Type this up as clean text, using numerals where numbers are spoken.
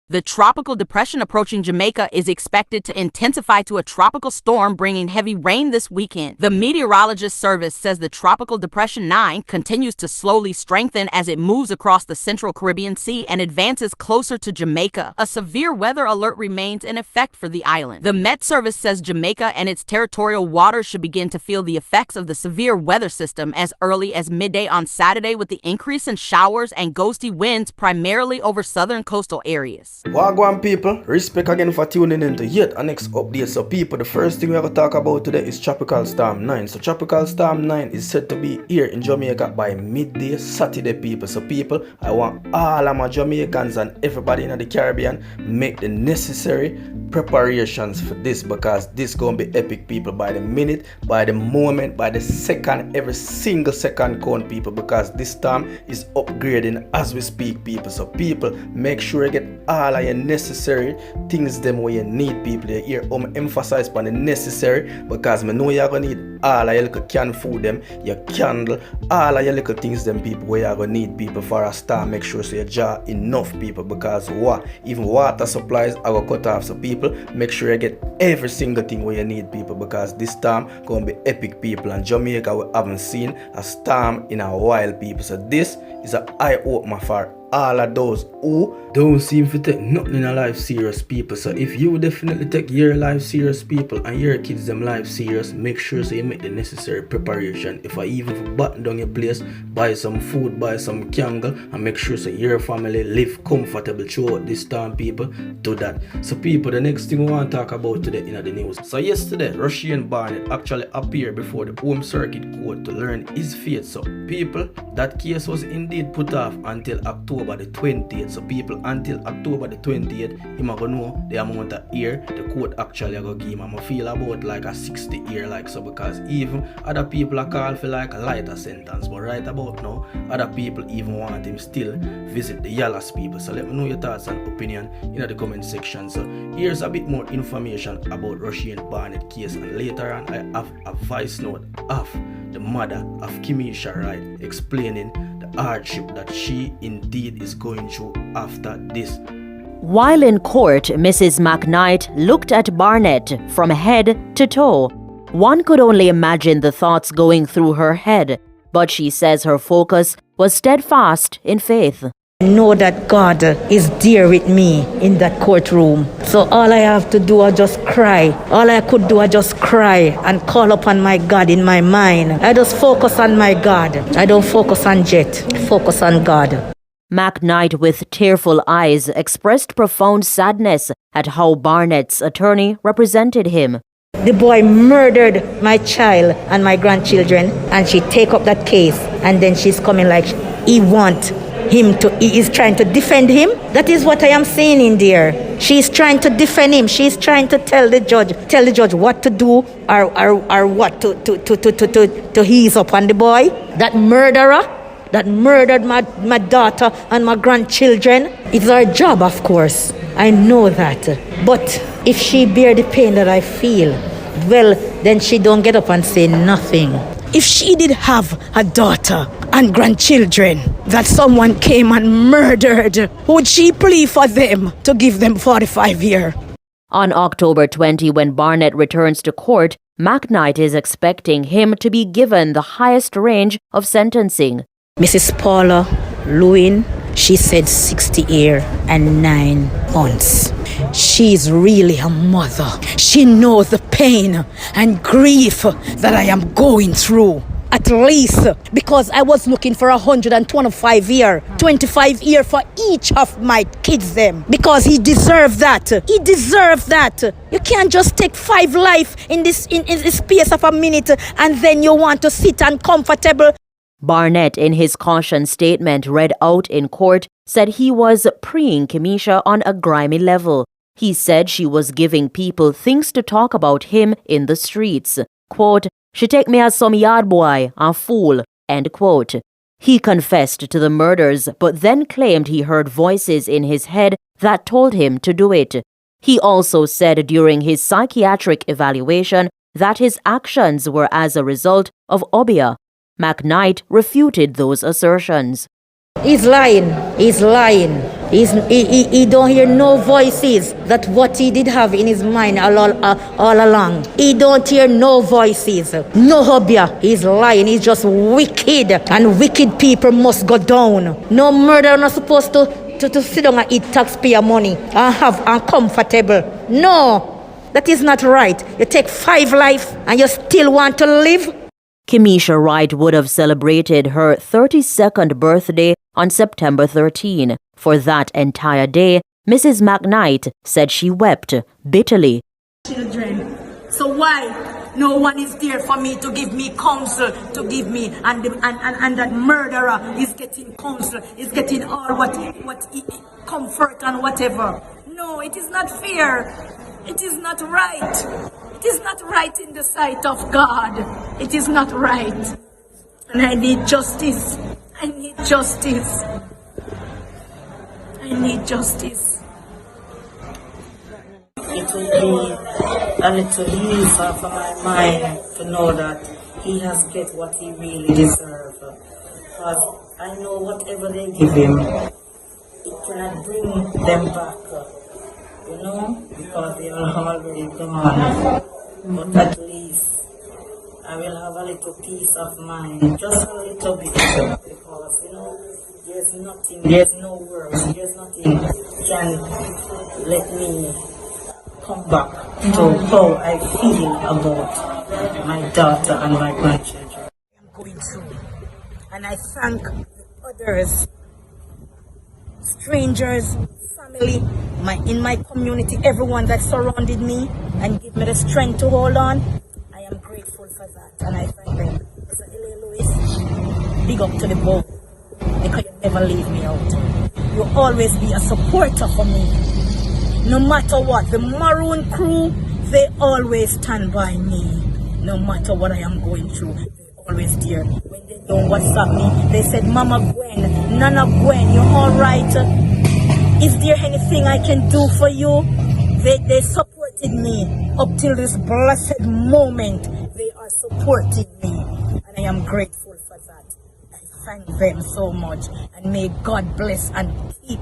The tropical depression approaching Jamaica is expected to intensify to a tropical storm, bringing heavy rain this weekend. The meteorologist service says the tropical depression 9 continues to slowly strengthen as it moves across the central Caribbean Sea and advances closer to Jamaica. A severe weather alert remains in effect for the island. The Met Service says Jamaica and its territorial waters should begin to feel the effects of the severe weather system as early as midday on Saturday, with the increase in showers and gusty winds primarily over southern coastal areas. Wagwan people, respect again for tuning in to yet a next update. So people, the first thing we have to talk about today is Tropical Storm 9. So Tropical Storm 9 is set to be here in Jamaica by midday Saturday, people. So people, I want all of my Jamaicans and everybody in the Caribbean make the necessary preparations for this, because this gonna be epic, people. By the minute, by the moment, by the second, every single second count, people, because this storm is upgrading as we speak, people. So people, make sure you get all of your necessary things them where you need, people. You hear emphasize on the necessary, because I know you're gonna need all of your little canned food them, your candle, all of your little things them, people, where you're gonna need, people, for a storm. Make sure so you jar enough, people, because even water supplies are gonna cut off. So people, make sure you get every single thing where you need, people, because this storm gonna be epic, people. And Jamaica, we haven't seen a storm in a while, people. So this is an eye opener for all of those who don't seem to take nothing in a life serious, people. So if you definitely take your life serious, people, and your kids them life serious, make sure so you make the necessary preparation. If I even button down your place, buy some food, buy some candle, and make sure so your family live comfortable throughout this time, people. Do that. So people, the next thing we want to talk about today in the news. So yesterday, Rushane Barnett actually appeared before the Home Circuit Court to learn his fate. So people, that case was indeed put off until October the 20th. So people, until October the 20th, him are gonna know the amount of year the court actually gonna give him. I'm gonna feel about like a 60 year, like so, because even other people are called for like a lighter sentence, but right about now, other people even want him still visit the Yalas, people. So let me know your thoughts and opinion in the comment section. So here's a bit more information about Rushane Barnett case, and later on I have a voice note of the mother of Kimisha, right, explaining the hardship that she indeed is going through after this. While in court, Mrs. McKnight looked at Barnett from head to toe. One could only imagine the thoughts going through her head, but she says her focus was steadfast in faith. I know that God is there with me in that courtroom. So all I have to do is just cry. All I could do is just cry and call upon my God in my mind. I just focus on my God. I don't focus on Jet. Focus on God. McKnight, with tearful eyes, expressed profound sadness at how Barnett's attorney represented him. The boy murdered my child and my grandchildren, and she take up that case, and then she's coming like he is trying to defend him. That is what I am saying in there. She's trying to defend him. She's trying to tell the judge what to do or what to ease up on the boy. That murderer that murdered my daughter and my grandchildren. It's our job, of course. I know that. But if she bear the pain that I feel, well, then she don't get up and say nothing. If she did have a daughter and grandchildren that someone came and murdered, would she plead for them to give them 45 years? On October 20, when Barnett returns to court, McKnight is expecting him to be given the highest range of sentencing. Mrs. Paula Lewin, she said 60 years and 9 months. She's really a mother. She knows the pain and grief that I am going through. At least because I was looking for 125 years, 25 years for each of my kids them. Because he deserved that. He deserved that. You can't just take 5 lives in this space of a minute and then you want to sit and comfortable. Barnett, in his caution statement read out in court, said he was preying Kimisha on a grimy level. He said she was giving people things to talk about him in the streets. Quote, "She take me as some yard boy, a fool," end quote. He confessed to the murders, but then claimed he heard voices in his head that told him to do it. He also said during his psychiatric evaluation that his actions were as a result of obia. McKnight refuted those assertions. He's lying. He's lying. He don't hear no voices. That what he did have in his mind all along. He don't hear no voices. No hobia. He's lying. He's just wicked. And wicked people must go down. No murderer not supposed to sit down and eat taxpayer money and have and comfortable. No. That is not right. You take 5 lives and you still want to live? Kimisha Wright would have celebrated her 32nd birthday on September 13. For that entire day, Mrs. McKnight said she wept bitterly. Children. So why no one is there for me to give me counsel, to give me, and that murderer is getting counsel, is getting all what comfort and whatever. No, it is not fair. It is not right. It is not right in the sight of God. It is not right. And I need justice. I need justice. I need justice. It will be a little easier for my mind to know that he has get what he really deserves. Because I know whatever they give him, it cannot bring them back. You know, because they are already gone. But at least I will have a little peace of mind, just a little bit, because you know, there's nothing, there's no words, there's nothing can let me come back to how I feel about my daughter and my grandchildren. I'm going through, and I thank others, strangers, family, in my community, everyone that surrounded me and give me the strength to hold on. I am grateful for that, and I thank them. Mr. L.A. Lewis, big up to the boat, because you never leave me out. You always be a supporter for me. No matter what, the Maroon crew, they always stand by me. No matter what I am going through, they always there. When they don't WhatsApp me, they said, Mama Gwen, Nana Gwen, you alright? Is there anything I can do for you? They supported me up till this blessed moment. They are supporting me, and I am grateful for that. I thank them so much, and may God bless and keep